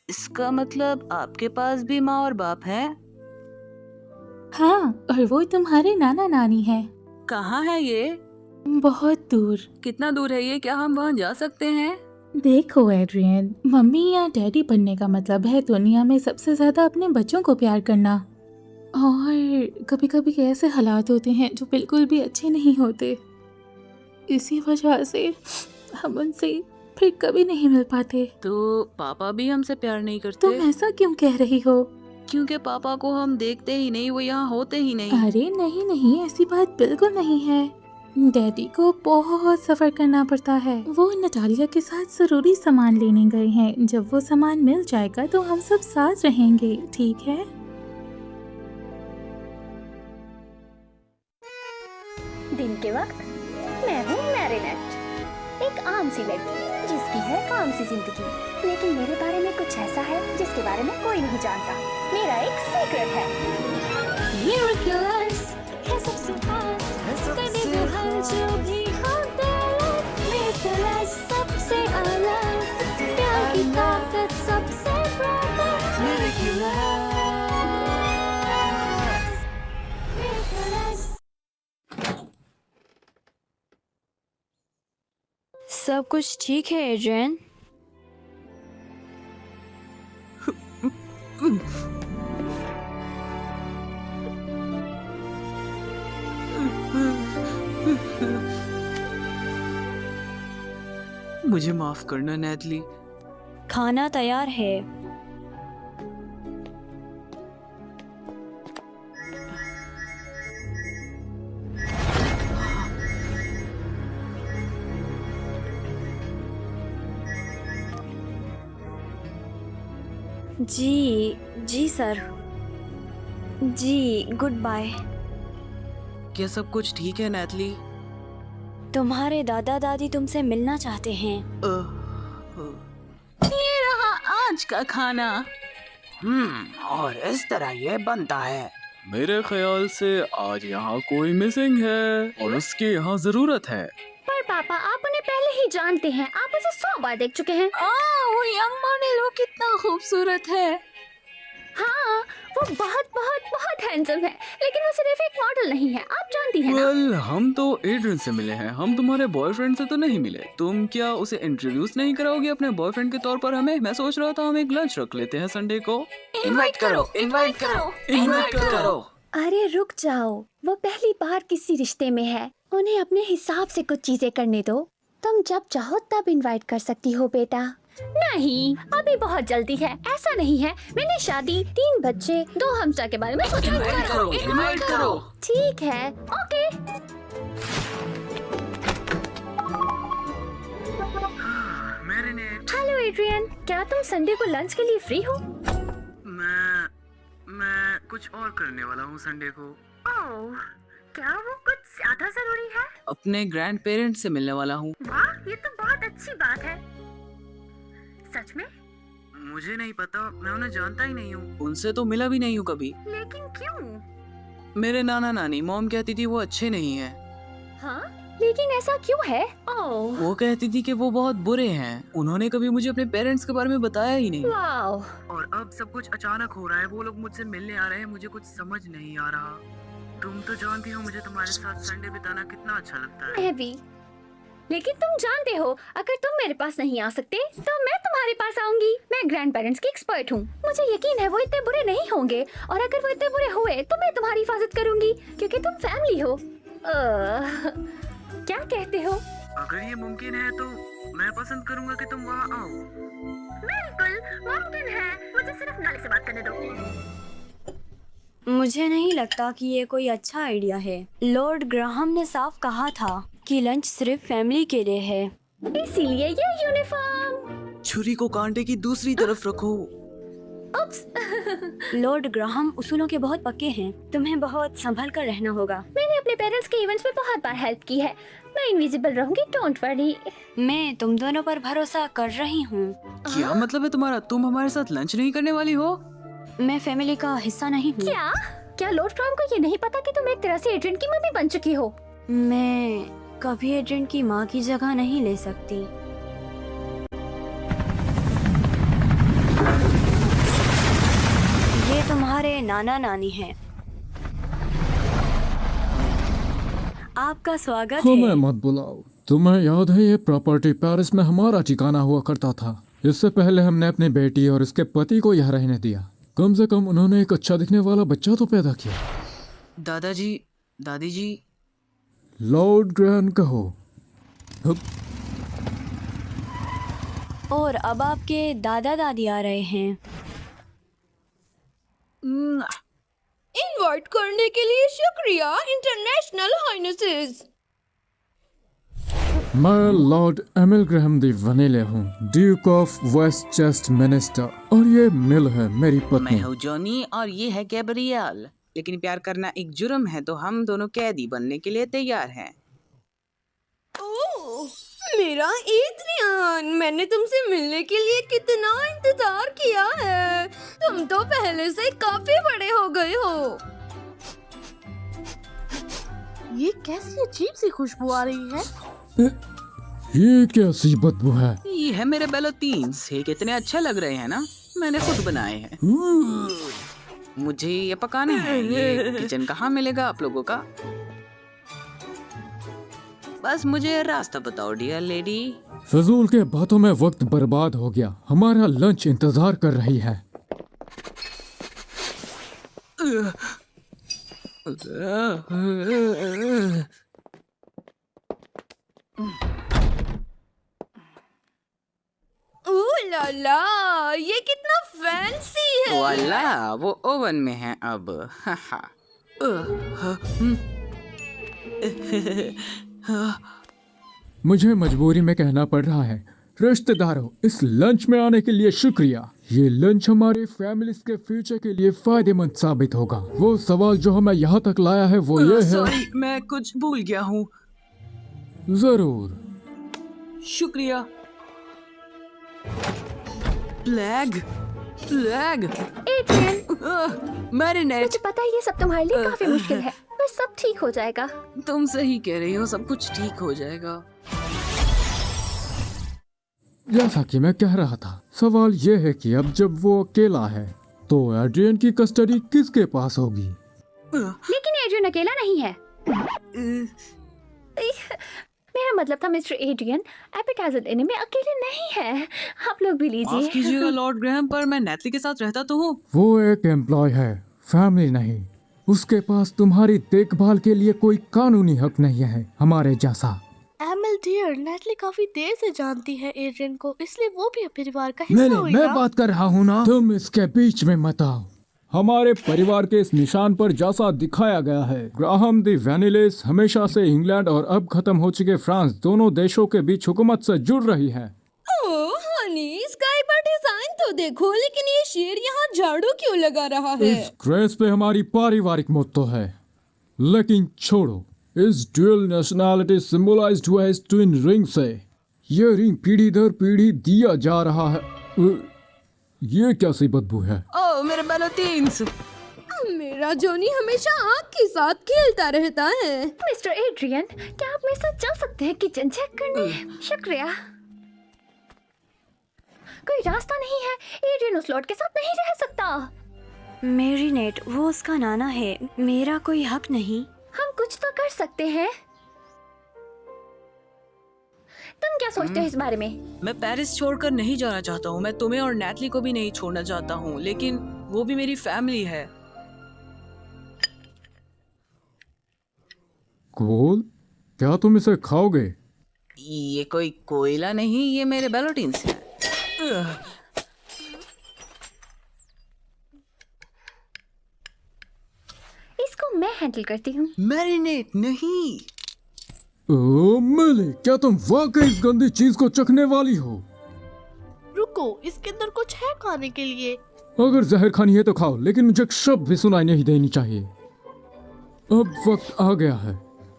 इसका मतलब आपके पास भी माँ और बाप हैं? हाँ, और वो तुम्हारे नाना नानी है। कहाँ है ये? बहुत दूर। कितना दूर है ये? क्या हम वहाँ जा सकते हैं? देखो एड्रियन, मम्मी या डैडी बनने का मतलब है दुनिया में सबसे ज्यादा अपने बच्चों को प्यार करना। और कभी कभी ऐसे हालात होते हैं जो बिल्कुल भी अच्छे नहीं होते। इसी वजह से हम उनसे फिर कभी नहीं मिल पाते। तो पापा भी हमसे प्यार नहीं करते? तुम ऐसा क्यों कह रही हो? क्योंकि पापा को हम देखते ही नहीं, वो यहाँ होते ही नहीं। अरे नहीं नहीं, ऐसी बात बिल्कुल नहीं है। डैडी को बहुत सफर करना पड़ता है। वो नटालिया के साथ जरूरी सामान लेने गए हैं। जब वो सामान मिल जाएगा तो हम सब साथ रहेंगे, ठीक है? दिन के वक्त मैं हूँ मैरिनेट, एक आम सी लड़की जिसकी है काम सी जिंदगी। लेकिन मेरे बारे में कुछ ऐसा है जिसके बारे में कोई नहीं जानता। मेरा एक सीक्रेट है। Miraculous है सबसे खास, कभी भी हर जो भी होता है। Miraculous सबसे अलग, प्यार की ताकत सबसे प्रबल। Miraculous। सब कुछ ठीक है एड्रियन? मुझे माफ करना नैथली। खाना तैयार है। जी सर। जी, गुड बाय। क्या सब कुछ ठीक है नैथली? तुम्हारे दादा दादी तुमसे मिलना चाहते हैं। ये रहा आज का खाना। और इस तरह ये बनता है। मेरे ख्याल से आज यहाँ कोई मिसिंग है और उसकी यहाँ जरूरत है। पर पापा, आप उन्हें पहले ही जानते हैं। आप उसे 100 बार देख चुके हैं। वो यंग मॉडल, वो कितना खूबसूरत है। हाँ, वो बहुत बहुत बहुत हैंडसम है, लेकिन वो सिर्फ एक मॉडल नहीं है, आप जानती हैं ना। वेल, हम तो एड्रियन से मिले हैं, हम तुम्हारे बॉयफ्रेंड से तो नहीं मिले। तुम क्या उसे इंट्रोड्यूस नहीं कराओगे अपने बॉयफ्रेंड के तौर पर हमें? मैं सोच रहा था हम एक लंच रख लेते हैं संडे को। इनवाइट करो, इनवाइट करो, इनवाइट करो। अरे रुक जाओ, वो पहली बार किसी रिश्ते में है, उन्हें अपने हिसाब से कुछ चीजें करने दो। तुम जब चाहो तब इनवाइट कर सकती हो बेटा। नहीं, अभी बहुत जल्दी है। ऐसा नहीं है, मैंने शादी, 3 बच्चे, 2 हमसा के बारे में सोचा। इनवाइट करो, इनवाइट करो। ठीक है, ओके। हेलो एड्रियन, क्या तुम संडे को लंच के लिए फ्री हो? मैं कुछ और करने वाला हूँ संडे को। ओह, क्या वो कुछ ज्यादा जरूरी है? अपने ग्रैंड पेरेंट्स से मिलने वाला हूँ। वाह, ये तो बहुत अच्छी बात है। सच में? मुझे नहीं पता, मैं उन्हें जानता ही नहीं हूँ। उनसे तो मिला भी नहीं हूँ कभी। लेकिन क्यों? मेरे नाना नानी, मॉम कहती थी वो अच्छे नहीं हैं। हाँ, लेकिन ऐसा क्यों है? ओह, वो कहती थी कि वो बहुत बुरे हैं। उन्होंने कभी मुझे अपने पेरेंट्स के बारे में बताया ही नहीं। वाओ। और अब सब कुछ अचानक हो रहा है। वो लोग मुझसे मिलने आ रहे हैं, मुझे कुछ समझ नहीं आ रहा। तुम तो जानती हो मुझे तुम्हारे साथ संडे बिताना कितना अच्छा लगता है। मैं भी। लेकिन तुम जानते हो, अगर तुम मेरे पास नहीं आ सकते तो मैं तुम्हारे पास आऊंगी। मैं ग्रैंड पेरेंट्स की एक्सपर्ट हूँ। मुझे यकीन है वो इतने बुरे नहीं होंगे, और अगर वो इतने बुरे हुए तो मैं तुम्हारी हिफाजत करूंगी, क्योंकि तुम फैमिली हो। क्या कहते हो? अगर ये मुमकिन है तो मैं पसंद करूंगा कि तुम वहाँ आओ। बिल्कुल मुमकिन है, मुझे सिर्फ नाले से बात करने दो। मुझे नहीं लगता कि ये कोई अच्छा आइडिया है। लॉर्ड ग्राहम ने साफ कहा था कि लंच सिर्फ फैमिली के लिए है। इसीलिए ये यूनिफॉर्म। छुरी को कांटे की दूसरी तरफ रखो। लॉर्ड ग्राहम उसूलों के बहुत पक्के हैं। तुम्हें बहुत संभल कर रहना होगा। मैंने अपने पेरेंट्स के इवेंट्स में बहुत बार हेल्प की है। मैं इनविजिबल रहूंगी, डोंट वरी। मैं तुम दोनों पर भरोसा कर रही हूँ। क्या मतलब है तुम्हारा? तुम हमारे साथ लंच नहीं करने वाली हो? मैं फैमिली का हिस्सा नहीं हूँ। क्या लॉर्ड क्राउन को ये नहीं पता कि तुम एक तरह से एड्रियन की मम्मी बन चुकी हो? मैं कभी एड्रियन की माँ की जगह नहीं ले सकती। नाना नानी हैं। आपका स्वागत हमें है। मत बुलाओ। तुम्हें याद है ये प्रॉपर्टी पेरिस में हमारा ठिकाना हुआ करता था। इससे पहले हमने अपनी बेटी और उसके पति को यहाँ रहने दिया। कम से कम उन्होंने एक अच्छा दिखने वाला बच्चा तो पैदा किया। दादाजी, दादी जी, लॉर्ड ग्रैंड कहो। हुप, और अब आपके दादा दादी आ रहे हैं। इनवाइट करने के लिए शुक्रिया इंटरनेशनल हाइनेसेस। मैं लॉर्ड एमिल ग्रैहम दी वनीले हूँ, ड्यूक ऑफ वेस्टचेस्टर मिनिस्टर, और ये मिल है मेरी मैं पत्नी। हूँ जॉनी और ये है गैब्रियल। लेकिन प्यार करना एक जुर्म है, तो हम दोनों कैदी बनने के लिए तैयार हैं। ओह, मेरा एड्रियन, मैंने तुमसे मिलने के लिए कितना इंतजार किया है। तुम तो पहले से काफी बड़े हो गए हो। ये कैसी अजीब सी खुशबू आ रही है। ये कैसी बदबू है? ये है मेरे बेलोतीन्स। ये कितने अच्छे लग रहे हैं ना, मैंने खुद बनाए हैं। मुझे ये पकाने हैं। ये किचन कहाँ मिलेगा आप लोगों का? बस मुझे रास्ता बताओ डियर लेडी। फजूल के बातों में वक्त बर्बाद हो गया। हमारा लंच इंतजार कर रही है। ओह ला ला, ये कितना फैंसी है। वाला वो ओवन में है अब। मुझे मजबूरी में कहना पड़ रहा है, रिश्तेदारों, इस लंच में आने के लिए शुक्रिया। ये लंच हमारे फैमिलीज के फ्यूचर के लिए फायदेमंद साबित होगा। वो सवाल जो हमें यहाँ तक लाया है वो ये है। सॉरी, मैं कुछ भूल गया हूँ। जरूर। शुक्रिया। Flag, flag, Adrien, Marinette. मुझे पता है ये सब तुम्हारे लिए काफी मुश्किल है, पर सब ठीक हो जाएगा। तुम सही कह रही हो, सब कुछ ठीक हो जाएगा। जैसा कि मैं कह रहा था, सवाल ये है कि अब जब वो अकेला है तो एड्रियन की कस्टडी किसके पास होगी? लेकिन एड्रियन अकेला नहीं है। मेरा मतलब था मिस्टर एड्रियन एपिटाइजर देने में अकेले नहीं है। आप लोग भी माफ लीजिए। कीजिएगा लॉर्ड ग्रैहम, पर मैं नेटली के साथ रहता तो हूँ। वो एक एम्प्लॉय है, फैमिली नहीं। उसके पास तुम्हारी देखभाल के लिए कोई कानूनी हक नहीं है हमारे जैसा। एमिल डियर, नेटली काफी देर से जानती है एड्रियन को, इसलिए वो भी परिवार का हिस्सा मैं होगा। बात कर रहा हूँ ना। तुम इसके बीच में मत आओ। हमारे परिवार के इस निशान पर जैसा दिखाया गया है, ग्राहम दी वैनिलेस हमेशा से इंग्लैंड और अब खत्म हो चुके फ्रांस दोनों देशों के बीच हुकूमत से जुड़ रही है। ओह हनी, स्काई पर डिजाइन तो देखो, लेकिन ये शेर यहाँ झाड़ू क्यों लगा रहा है? इस ड्रेस पे हमारी पारिवारिक मोत्तो है। लेकिन छोड़ो, इस ड्यूअल नेशनैलिटी सिंबलाइज्ड हुआ है इस ट्विन रिंग से। ये रिंग पीढ़ी दर पीढ़ी दिया जा रहा है। ये कैसी बदबू है? ओह मेरे बेलोतीन्स। मेरा जोनी हमेशा आग के साथ खेलता रहता है। मिस्टर एड्रियन, क्या आप मेरे साथ चल सकते हैं किचन चेक करने? शुक्रिया। कोई रास्ता नहीं है, एड्रियन उस लॉर्ड के साथ नहीं रह सकता। मेरीनेट, वो उसका नाना है, मेरा कोई हक नहीं। हम कुछ तो कर सकते हैं। तुम क्या सोचते हो इस बारे में? मैं पेरिस छोड़कर नहीं जाना चाहता हूँ। मैं तुम्हें और नेटली को भी नहीं छोड़ना चाहता हूँ, लेकिन वो भी मेरी फैमिली है। कोल, क्या तुम इसे खाओगे? ये कोई कोयला नहीं, ये मेरे बेलोटीन्स हैं। इसको मैं हैंडल करती हूँ। मैरिनेट नहीं। ओ मिली, क्या तुम वाकई इस गंदी चीज को चखने वाली हो? रुको, इसके अंदर कुछ है खाने के लिए। अगर जहर खानी है तो खाओ, लेकिन मुझे एक शब्द भी सुनाई नहीं देनी चाहिए। अब वक्त आ गया है।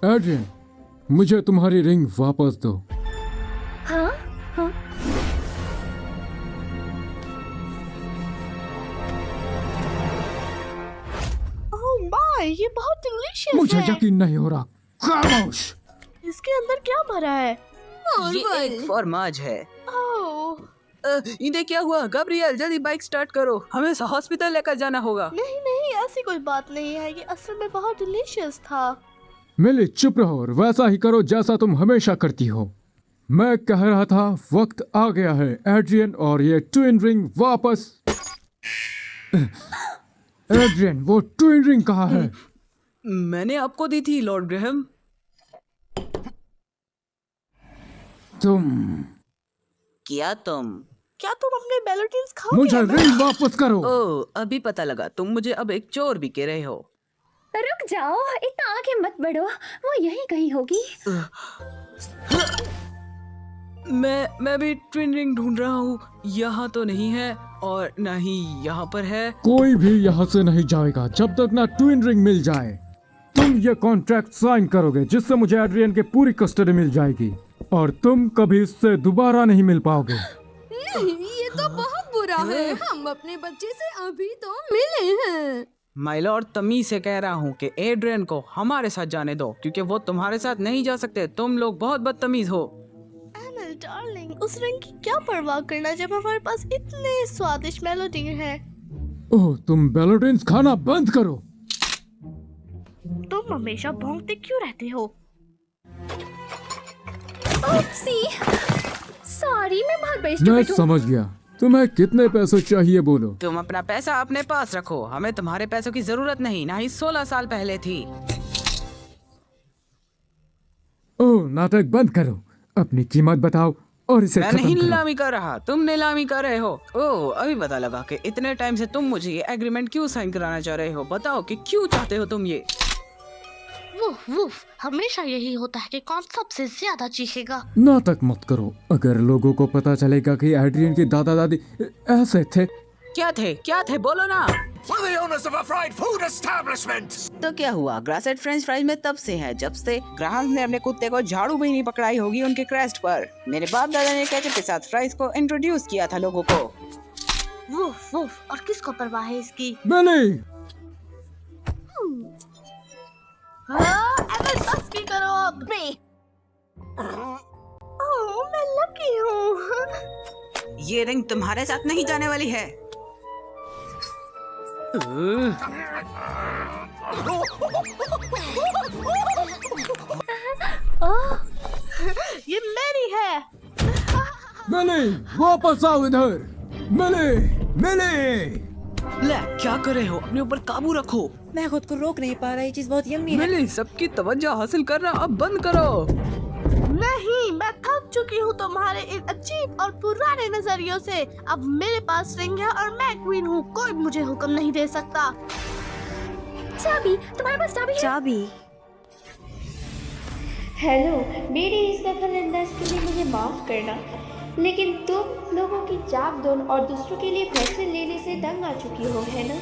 एड्रियन, मुझे तुम्हारी रिंग वापस दो। हाँ हाँ। ओह माय, ये बहुत डिलीशियस मुझे है। यकीन नहीं हो रहा। खामोश। इसके अंदर क्या भरा है? ये एक फॉर्माज है। ओह, इन्हें क्या हुआ? गब्रियल जल्दी बाइक स्टार्ट करो, हमें हॉस्पिटल लेकर जाना होगा। नहीं नहीं, ऐसी कोई बात नहीं है, ये असल में बहुत डिलीशियस था। मिली चुप रहो और वैसा ही करो जैसा तुम हमेशा करती हो। मैं कह रहा था वक्त आ गया है एड्रियन, और ये ट्विन रिंग वापस। एड्रियन, वो ट्विन रिंग कहाँ है? मैंने आपको दी थी लॉर्ड ग्रैहम। तुम क्या तुम? क्या तुम अपने बैलोटिन्स खाओगे? मुझे रिंग वापस करो। ओह, अभी पता लगा, तुम मुझे अब एक चोर भी कह रहे हो। रुक जाओ, इतना आगे मत बढ़ो, वो यहीं कहीं होगी। मैं भी ट्विन रिंग ढूंढ रहा हूँ, यहाँ तो नहीं है और ना ही यहाँ पर है। कोई भी यहाँ से नहीं जाएगा जब तक ना ट्विन रिंग मिल जाए। तुम ये कॉन्ट्रैक्ट साइन करोगे जिससे मुझे एड्रियन की पूरी कस्टडी मिल जाएगी, और तुम कभी इससे दोबारा नहीं मिल पाओगे। नहीं, ये तो बहुत बुरा है। हम अपने बच्चे से अभी तो मिले हैं। माय लॉर्ड, तमीज से कह रहा हूँ कि एड्रियन को हमारे साथ जाने दो, क्योंकि वो तुम्हारे साथ नहीं जा सकते। तुम लोग बहुत बदतमीज हो। एमल डार्लिंग, उस रंग की क्या परवाह करना जब हमारे पास इतने स्वादिष्ट मेलोडी हैं। ओह, तुम बैलोटिन्स खाना बंद करो। तुम हमेशा भौंकते क्यों रहते हो? ओप्सी, सॉरी, मैं बहुत बड़ी मैं स्टूपिड हूँ। समझ गया। तुम्हें कितने पैसे चाहिए बोलो। तुम अपना पैसा अपने पास रखो, हमें तुम्हारे पैसों की जरूरत नहीं, ना ही 16 साल पहले थी। ओह, नाटक बंद करो, अपनी कीमत बताओ और इसे मैं खत्म नहीं करो। नीलामी कर रहा, तुम नीलामी कर रहे हो। ओह, अभी पता लगा कि इतने टाइम से तुम मुझे ये एग्रीमेंट क्यों साइन कराना चाह रहे हो। बताओ कि क्यों चाहते हो तुम ये। वुफ वुफ, हमेशा यही होता है कि कौन सबसे ज्यादा चीखेगा। नाटक मत करो। अगर लोगों को पता चलेगा कि एड्रियन के दादा दादी ऐसे थे। क्या थे बोलो ना। We're the owners of a fried food establishment! तो क्या हुआ? ग्रासेड फ्रेंच फ्राइज में तब से है जब से ग्राहक ने अपने कुत्ते को झाड़ू भी नहीं पकड़ाई होगी उनके क्रेस्ट पर। मेरे बाप दादा ने केचप के साथ फ्राइज को इंट्रोड्यूस किया था लोगों को। वुफ वुफ, और किसको परवाह है इसकी? मैंने एमल, बस भी करो अब। ओह, मैं लकी हूँ। ये रिंग तुम्हारे साथ नहीं जाने वाली है। ये मेरी है। मैंने वापस आओ इधर। मैंने ले, क्या कर रहे हो? अपने ऊपर काबू रखो। मैं खुद को रोक नहीं पा रहा, ये चीज बहुत यम्मी है। मिली, सबकी तवज्जो हासिल करना अब बंद करो। नहीं, मैं थक चुकी हूँ तुम्हारे इन अजीब और पुराने नजरियों से। अब मेरे पास रिंग है और मैं क्वीन हूँ, कोई मुझे हुक्म नहीं दे सकता। चाबी, तुम्हारे पास चाबी है? चाबी? हेलो, मेरे इस दखल-अंदाज के लिए मुझे माफ करना, लेकिन तुम लोगों की चाक-दौड़ और दूसरों के लिए फैसले लेने से तंग आ चुकी हो, है ना?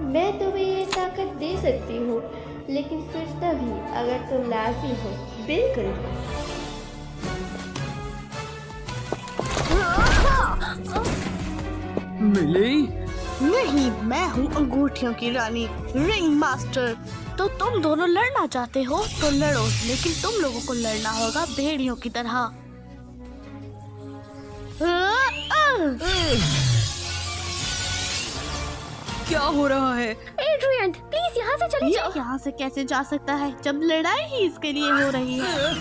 मैं तुम्हें ये ताकत दे सकती हूँ, लेकिन सिर्फ तभी अगर तुम राजी हो। बिल्कुल। मिली, नहीं, मैं हूँ अंगूठियों की रानी, रिंग मास्टर। तो तुम दोनों लड़ना चाहते हो तो लड़ो, लेकिन तुम लोगों को लड़ना होगा भेड़ियों की तरह। क्या हो रहा है? एड्रियन, प्लीज यहाँ से चले जाओ। यहाँ से कैसे जा सकता है जब लड़ाई ही इसके लिए हो रही है?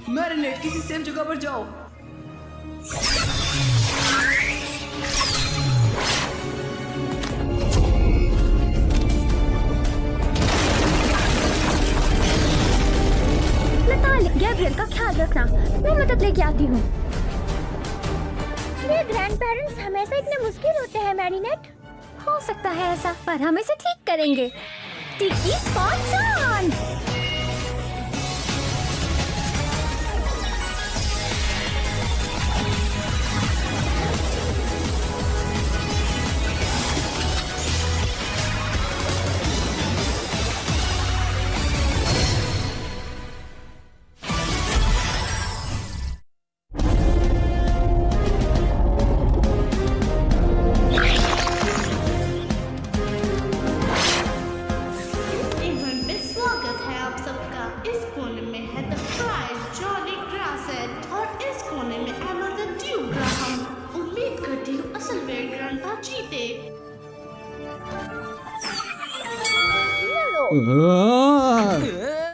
मैरिनेट, किसी सेफ जगह पर जाओ। गैब्रियल का ख्याल रखना, मैं मदद लेके आती हूँ। मेरे ग्रैंडपेरेंट्स हमेशा इतने मुश्किल होते हैं मैरिनेट। हो सकता है ऐसा, पर हम इसे ठीक करेंगे। टिक्की स्पॉट ऑन।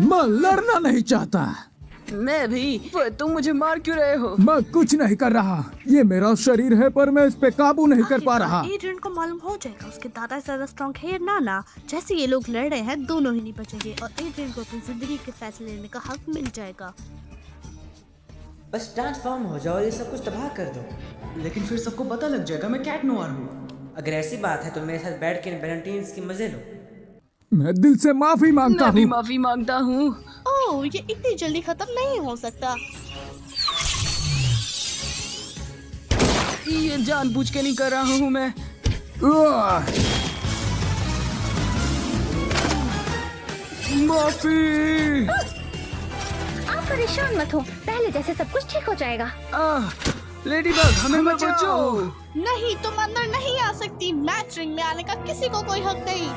मैं लड़ना नहीं चाहता। मैं भी। पर तुम मुझे मार क्यों रहे हो? मैं कुछ नहीं कर रहा। ये मेरा शरीर है पर मैं इस पे काबू नहीं कर पा रहा। एड्रियन को मालूम हो जाएगा उसके दादा ज्यादा स्ट्रॉन्ग है या नाना। जैसे ये लोग लड़ रहे हैं दोनों ही नहीं बचेंगे और एड्रियन को अपनी जिंदगी के फैसले लेने का हक मिल जाएगा। बस ट्रांसफॉर्म हो जाओ और ये सब कुछ तबाह कर दो। लेकिन फिर सबको पता लग जाएगा मैं कैट नोआर हूँ। अगर ऐसी बात है तो मेरे साथ बैठ के इन वैलेंटाइन्स की मजे लो। मैं दिल से माफी मांगता मैं भी हूँ। माफी मांगता हूँ। ओह, ये इतनी जल्दी खत्म नहीं हो सकता। ये जानबूझ के नहीं कर रहा हूँ मैं। माफी। आप परेशान मत हो, पहले जैसे सब कुछ ठीक हो जाएगा। लेडीबग हमें बचाओ। नहीं, तुम अंदर नहीं आ सकती। मैच रिंग में आने का किसी को कोई हक नहीं।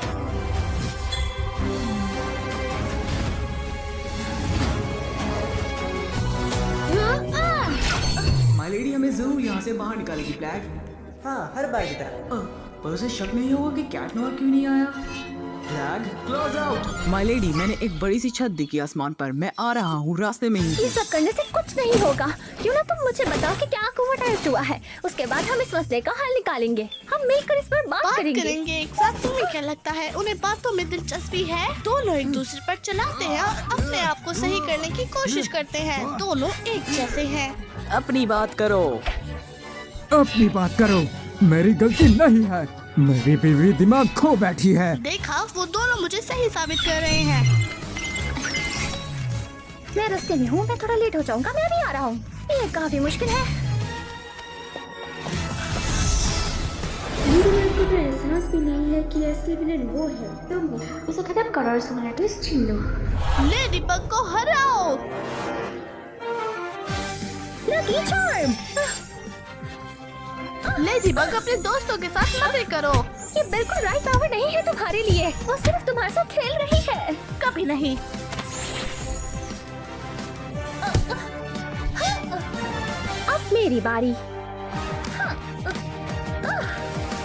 माय लेडी हमें जरूर यहाँ से बाहर निकालेगी ब्लैक। हाँ, हर बार की तरह। पर उसे शक नहीं होगा कि कैट नोआर क्यों नहीं आया। Flag close out. My lady मैंने एक बड़ी सी छत देखी आसमान पर। मैं आ रहा हूँ, रास्ते में ही। ये सब करने से कुछ नहीं होगा। क्यों ना तुम मुझे बताओ कि क्या कोवर्टाइज हुआ है, उसके बाद हम इस मसले का हल निकालेंगे। हम मिलकर इस पर बात करेंगे। एक साथ। तुम्हें क्या लगता है उन्हें बातों में दिलचस्पी है? दोनों एक दूसरे पर चलाते हैं और अपने आप को सही करने की कोशिश करते हैं। दोनों एक जैसे हैं। अपनी बात करो। अपनी बात करो। मेरी गलती नहीं है। मेरी बीवी दिमाग खो बैठी है। देखा, वो दोनों मुझे सही साबित कर रहे हैं। मैं रास्ते में हूँ, मैं थोड़ा लेट हो जाऊंगा। मैं अभी आ रहा हूँ। ये काफी मुश्किल है। को तो एहसास भी नहीं है कि असली विलेन वो है। तुम उसे खत्म करो और उसका ट्विस्ट छीन लो। लेडीबग को हराओ। Lucky charm. लेडीबग अपने दोस्तों के साथ मजे करो। ये बिल्कुल राइट पावर नहीं है तुम्हारे लिए। वो सिर्फ तुम्हारे साथ खेल रही है। कभी नहीं। अब मेरी बारी।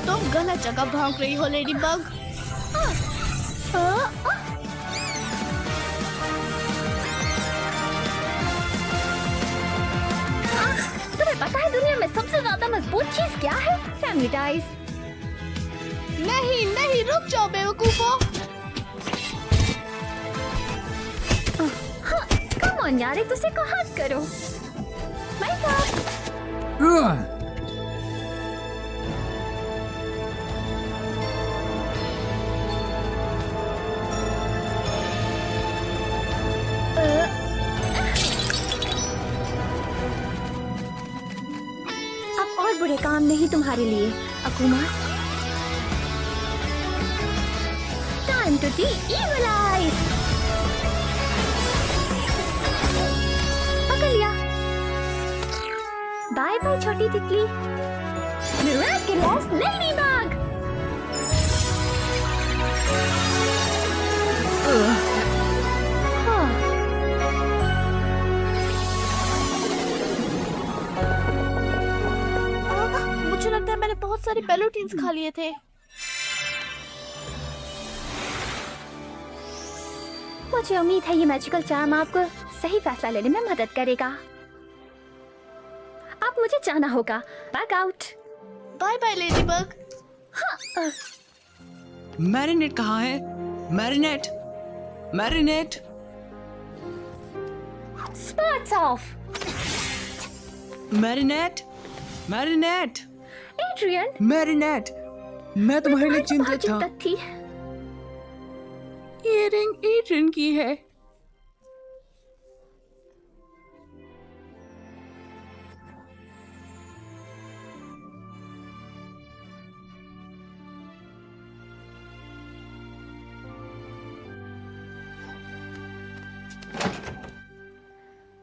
तुम गलत जगह भौंक रही हो लेडीबग। तुम्हें पता है दुनिया में सबसे ज्यादा मजबूत चीज क्या है? Family ties. नहीं नहीं, रुक जाओ बेवकूफो। कम ऑन यार, एक दूसरे को हग करो। अब और बुरे काम नहीं तुम्हारे लिए, अकुमा। Time to de-evilize। पकड़ लिया। बाय बाय छोटी तितली। Miraculous Ladybug। मुझे लगता है मैंने बहुत सारे बेलूटीन्स खा लिए थे। मुझे उम्मीद है ये मैजिकल चार्म आपको सही फैसला लेने में मदद करेगा। अब मुझे जाना होगा। Back out. Bye bye Ladybug. Marinette कहाँ है? Marinette, Marinette. Spots off. Marinette, Marinette, Adrien. Marinette. मैं तुम्हारे लिए चिंतित था। थी। ये रिंग एड्रियन की है।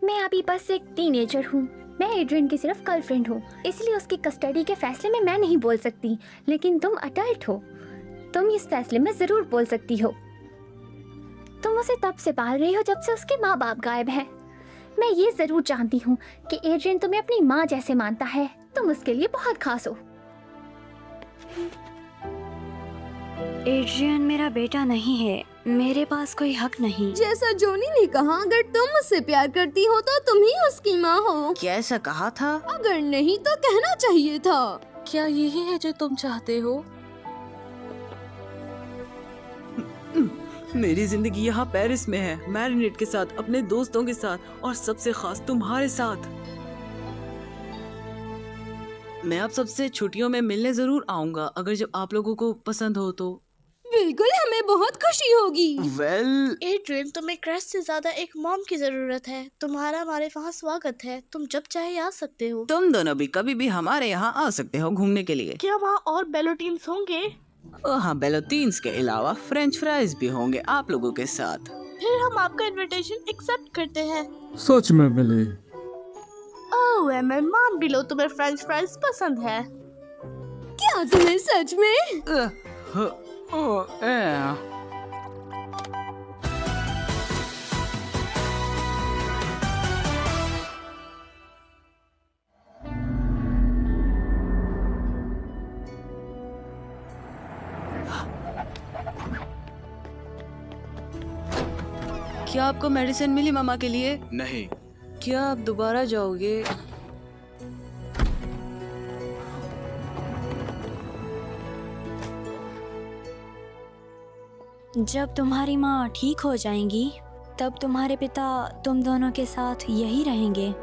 मैं अभी बस एक टीनेजर हूँ। मैं एड्रियन की सिर्फ गर्लफ्रेंड हूँ, इसलिए उसकी कस्टडी के फैसले में मैं नहीं बोल सकती। लेकिन तुम अडल्ट हो, तुम इस फैसले में जरूर बोल सकती हो। तुम उसे तब से पाल रही हो जब से उसके माँ बाप गायब हैं। मैं ये जरूर जानती हूँ कि एड्रियन तुम्हें अपनी माँ जैसे मानता है। तुम उसके लिए बहुत खास हो। एड्रियन मेरा बेटा नहीं है, मेरे पास कोई हक नहीं। जैसा जोनी ने कहा, अगर तुम मुझसे प्यार करती हो तो तुम ही उसकी माँ हो। क्या ऐसा कहा था? अगर नहीं तो कहना चाहिए था। क्या यही है जो तुम चाहते हो? मेरी जिंदगी यहाँ पेरिस में है, मैरिनेट के साथ, अपने दोस्तों के साथ और सबसे खास तुम्हारे साथ। मैं आप सबसे छुट्टियों में मिलने जरूर आऊंगा, अगर जब आप लोगों को पसंद हो तो। बिल्कुल, हमें बहुत खुशी होगी। वेल, एड्रियन, तुम्हें क्रश से ज्यादा एक मॉम की जरूरत है। तुम्हारा हमारे वहाँ स्वागत है, तुम जब चाहे आ सकते हो। तुम दोनों भी कभी भी हमारे यहाँ आ सकते हो घूमने के लिए। क्या वहाँ और बेलोटीन्स होंगे? हाँ, बेलोटीन्स के अलावा फ्रेंच फ्राइज भी होंगे आप लोगों के साथ। फिर हम आपका इनविटेशन एक्सेप्ट करते हैं। सच में मिली। ओह एमए, मान भी लो तुम्हें फ्रेंच फ्राइज पसंद है। क्या तुम्हें सच में? क्या आपको मेडिसिन मिली मामा के लिए? नहीं। क्या आप दोबारा जाओगे? जब तुम्हारी माँ ठीक हो जाएंगी, तब तुम्हारे पिता तुम दोनों के साथ यही रहेंगे।